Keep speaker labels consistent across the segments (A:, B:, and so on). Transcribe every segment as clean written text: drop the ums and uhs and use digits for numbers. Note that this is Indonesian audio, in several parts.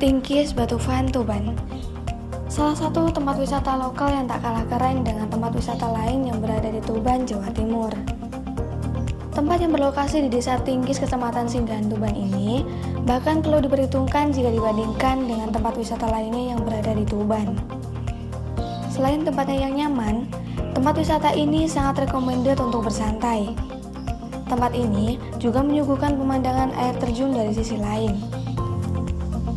A: Tingkis Batuvan Tuban. Salah satu tempat wisata lokal yang tak kalah keren dengan tempat wisata lain yang berada di Tuban, Jawa Timur. Tempat yang berlokasi di Desa Tingkis, Kecamatan Singgahan, Tuban ini bahkan perlu diperhitungkan jika dibandingkan dengan tempat wisata lainnya yang berada di Tuban. Selain tempatnya yang nyaman, tempat wisata ini sangat recommended untuk bersantai. Tempat ini juga menyuguhkan pemandangan air terjun dari sisi lain.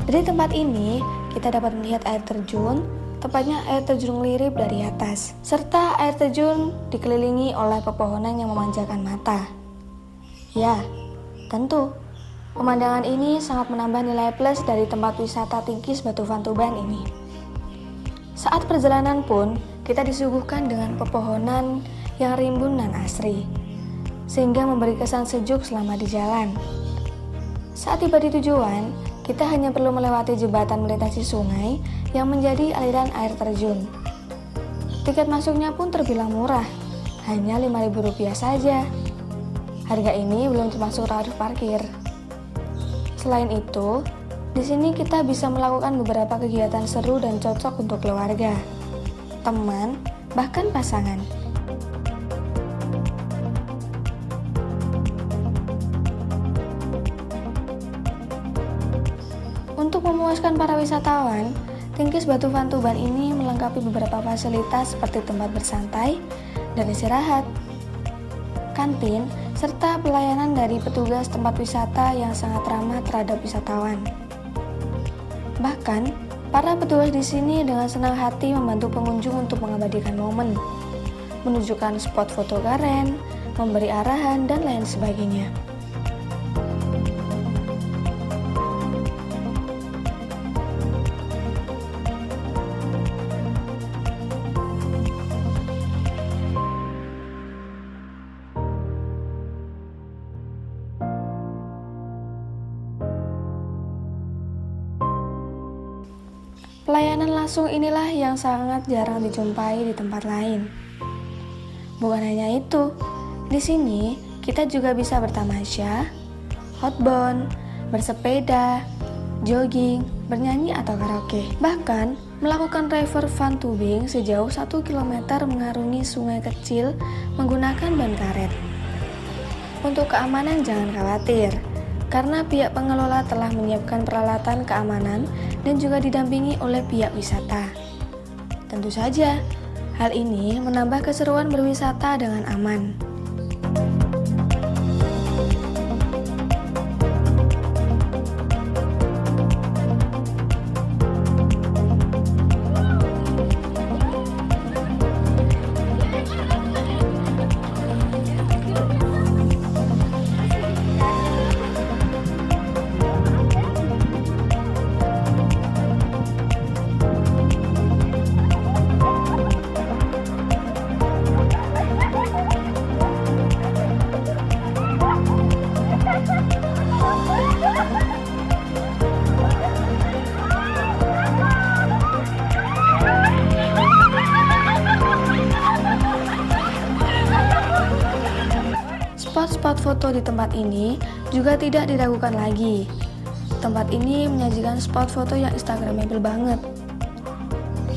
A: Dari tempat ini, kita dapat melihat air terjun, tepatnya air terjun Ngelirip dari atas, serta air terjun dikelilingi oleh pepohonan yang memanjakan mata. Ya, tentu, pemandangan ini sangat menambah nilai plus dari tempat wisata Tingkis Batuvan Tuban ini. Saat perjalanan pun, kita disuguhkan dengan pepohonan yang rimbun dan asri, sehingga memberi kesan sejuk selama di jalan. Saat tiba di tujuan, kita hanya perlu melewati jembatan melintasi sungai yang menjadi aliran air terjun. Tiket masuknya pun terbilang murah, hanya Rp5.000 saja. Harga ini belum termasuk tarif parkir. Selain itu, di sini kita bisa melakukan beberapa kegiatan seru dan cocok untuk keluarga, teman, bahkan pasangan. Untuk memuaskan para wisatawan, Tingkis Batuvan Tuban ini melengkapi beberapa fasilitas seperti tempat bersantai dan istirahat, kantin, serta pelayanan dari petugas tempat wisata yang sangat ramah terhadap wisatawan. Bahkan, para petugas di sini dengan senang hati membantu pengunjung untuk mengabadikan momen, menunjukkan spot foto keren, memberi arahan, dan lain sebagainya. Pelayanan langsung inilah yang sangat jarang dijumpai di tempat lain. Bukan hanya itu, di sini kita juga bisa bertamasya, outbound, bersepeda, jogging, bernyanyi atau karaoke. Bahkan melakukan river fun tubing sejauh 1 km mengarungi sungai kecil menggunakan ban karet. Untuk keamanan jangan khawatir, karena pihak pengelola telah menyiapkan peralatan keamanan dan juga didampingi oleh pihak wisata. Tentu saja, hal ini menambah keseruan berwisata dengan aman. Spot-spot foto di tempat ini juga tidak diragukan lagi. Tempat ini menyajikan spot foto yang instagramable banget.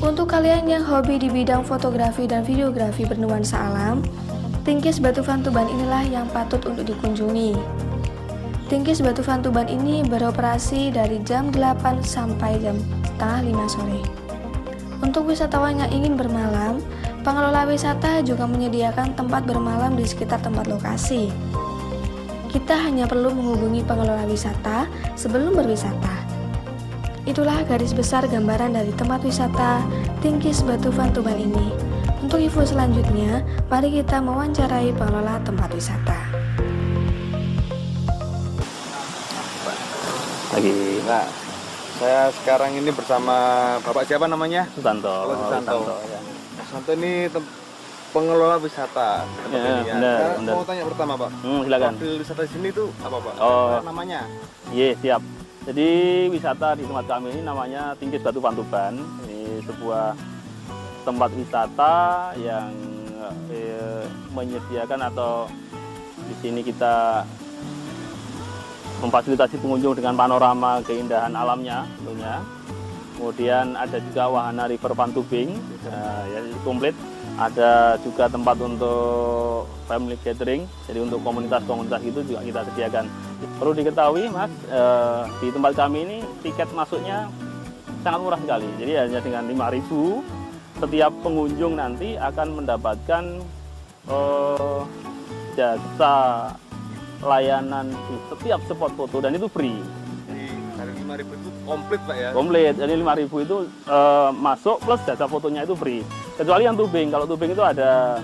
A: Untuk kalian yang hobi di bidang fotografi dan videografi bernuansa alam, Tingkis Batuvan Tuban inilah yang patut untuk dikunjungi. Tingkis Batuvan Tuban ini beroperasi dari jam 8 sampai jam setengah 5 sore. Untuk wisatawan yang ingin bermalam, pengelola wisata juga menyediakan tempat bermalam di sekitar tempat lokasi. Kita hanya perlu menghubungi pengelola wisata sebelum berwisata. Itulah garis besar gambaran dari tempat wisata Tingkis Batuvan Tuban ini. Untuk info selanjutnya, mari kita mewawancarai pengelola tempat wisata.
B: Nah, saya sekarang ini bersama Bapak siapa namanya?
C: Sutanto.
B: Bapak Sutanto.
C: Ya.
B: Sutanto ini pengelola wisata tempat
C: Ya,
B: ini ya.
C: benar,
B: Saya
C: benar.
B: mau tanya pertama Pak.
C: Silakan.
B: Profil wisata di sini itu apa Pak?
C: Oh.
B: Namanya?
C: Iya, siap. Jadi wisata di tempat kami ini namanya Tingkis Batuvan Tuban. Ini sebuah tempat wisata yang menyediakan atau di sini kita memfasilitasi pengunjung dengan panorama keindahan alamnya tentunya. Kemudian ada juga wahana river fun tubing, ya komplit. Ada juga tempat untuk family gathering, jadi untuk komunitas-komunitas itu juga kita sediakan. Perlu diketahui Mas, di tempat kami ini tiket masuknya sangat murah sekali. Jadi hanya dengan 5.000 setiap pengunjung nanti akan mendapatkan jasa layanan di setiap spot foto dan itu free.
B: Jadi dari 5.000 itu komplit Pak ya?
C: Komplit, jadi 5.000 itu masuk plus jasa fotonya itu free. Kecuali yang tubing, kalau tubing itu ada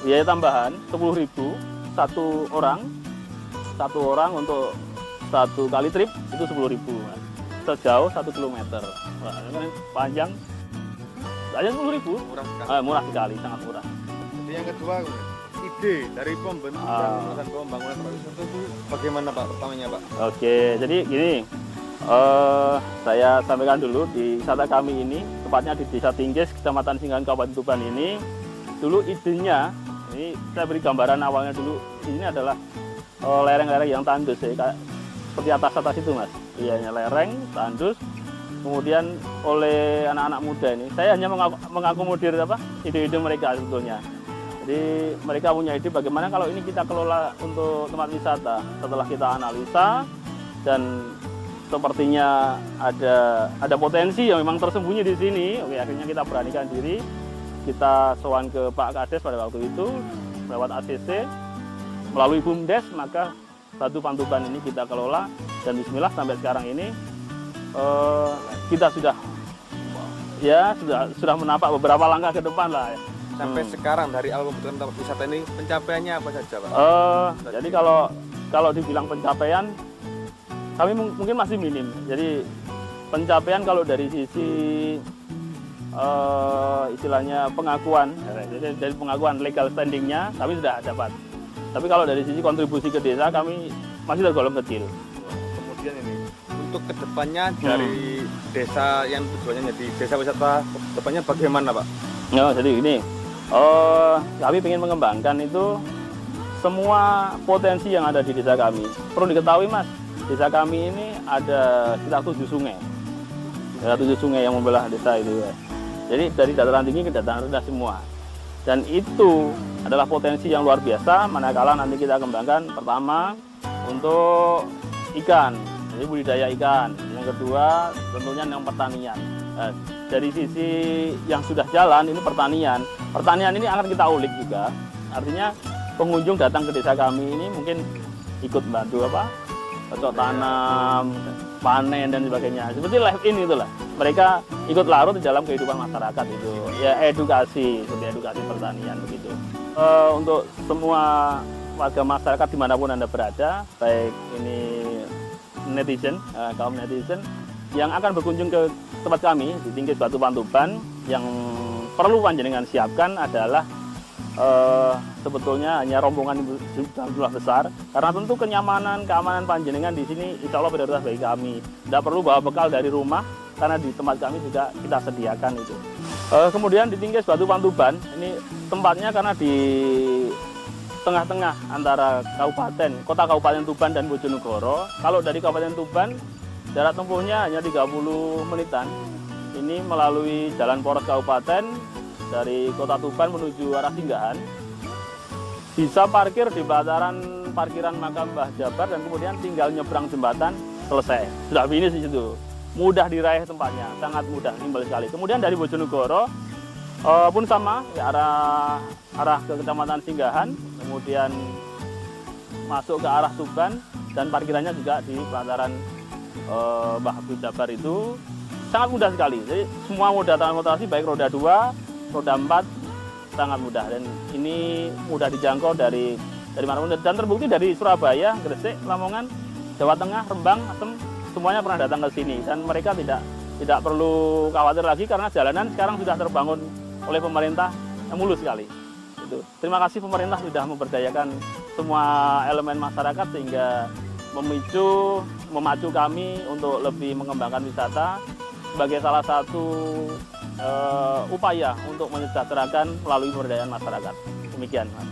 C: biaya tambahan 10.000 satu orang untuk satu kali trip itu 10.000 sejauh 1 kilometer. Wah, ini panjang, hanya 10.000.
B: Murah sekali.
C: Murah sekali, sangat murah.
B: Jadi yang kedua, ide dari pembentukan dan pembangunan tempat wisata itu bagaimana Pak pertamanya Pak?
C: Oke, jadi gini, saya sampaikan dulu di wisata kami ini, tepatnya di Desa Tinggis, Kecamatan Singgahan, Kabupaten Tuban ini, dulu idenya, ini saya beri gambaran awalnya dulu, ini adalah lereng-lereng yang tandus, ya, kayak seperti atas-atas itu Mas. Iya, lereng, tandus, kemudian oleh anak-anak muda ini, saya hanya mengakomodir ide-ide mereka sebetulnya. Jadi mereka punya ide bagaimana kalau ini kita kelola untuk tempat wisata. Setelah kita analisa dan sepertinya ada potensi yang memang tersembunyi di sini. Oke, akhirnya kita beranikan diri. Kita sowan ke Pak Kades pada waktu itu lewat ACC melalui BUMDes, maka Batu Pantuban ini kita kelola dan bismillah sampai sekarang ini kita sudah menapak beberapa langkah ke depan lah.
B: Sampai sekarang dari awal pembentukan tempat wisata ini pencapaiannya apa saja Pak?
C: Jadi kalau dibilang pencapaian, kami mungkin masih minim. Jadi pencapaian kalau dari sisi istilahnya pengakuan, dari pengakuan legal standingnya kami sudah dapat. Tapi kalau dari sisi kontribusi ke desa kami masih tergolong kecil.
B: Kemudian ini untuk kedepannya dari desa yang tujuannya jadi desa wisata, kedepannya bagaimana Pak?
C: No, jadi ini. Kami ingin mengembangkan itu semua potensi yang ada di desa kami. Perlu diketahui Mas, desa kami ini ada sekitar 7 sungai. Ada 7 sungai yang membelah desa itu ya. Jadi dari dataran tinggi ke dataran rendah semua. Dan itu adalah potensi yang luar biasa manakala nanti kita kembangkan pertama untuk ikan, jadi budidaya ikan. Yang kedua tentunya yang pertanian. Dari sisi yang sudah jalan ini pertanian ini akan kita ulik juga. Artinya pengunjung datang ke desa kami ini mungkin ikut bantu cocok tanam, panen dan sebagainya. Seperti live in itulah. Mereka ikut larut di dalam kehidupan masyarakat itu. Ya edukasi, seperti edukasi pertanian begitu. Untuk semua warga masyarakat dimanapun Anda berada, baik ini netizen, kaum netizen yang akan berkunjung ke tempat kami di Tinggis Batu Pantuban, yang perlu panjenengan siapkan adalah sebetulnya hanya rombongan dalam jumlah besar, karena tentu kenyamanan, keamanan panjenengan di sini insya Allah prioritas bagi kami. Tidak perlu bawa bekal dari rumah, karena di tempat kami juga kita sediakan itu. Kemudian di Tinggis Batu Pantuban, ini tempatnya karena di tengah-tengah antara kota Kabupaten Tuban dan Bojonegoro. Kalau dari Kabupaten Tuban, jarak tempuhnya hanya 30 menitan. Ini melalui jalan poros kabupaten dari kota Tuban menuju arah Singgahan. Bisa parkir di bantaran parkiran makam Mbah Jabar dan kemudian tinggal nyebrang jembatan, selesai. Sudah finish di situ. Mudah diraih tempatnya, sangat mudah, nimble sekali. Kemudian dari Bojonegoro pun sama, ya, arah ke Kecamatan Singgahan, kemudian masuk ke arah Tuban dan parkirannya juga di bantaran Mbah Jabar itu sangat mudah sekali. Jadi semua moda transportasi baik roda 2, roda 4 sangat mudah dan ini mudah dijangkau dari manapun dan terbukti dari Surabaya, Gresik, Lamongan, Jawa Tengah, Rembang, Asem semuanya pernah datang ke sini dan mereka tidak perlu khawatir lagi karena jalanan sekarang sudah terbangun oleh pemerintah yang mulus sekali. Itu. Terima kasih pemerintah sudah memberdayakan semua elemen masyarakat sehingga memacu kami untuk lebih mengembangkan wisata sebagai salah satu upaya untuk mensejahterakan melalui pemberdayaan masyarakat. Demikian, Mas.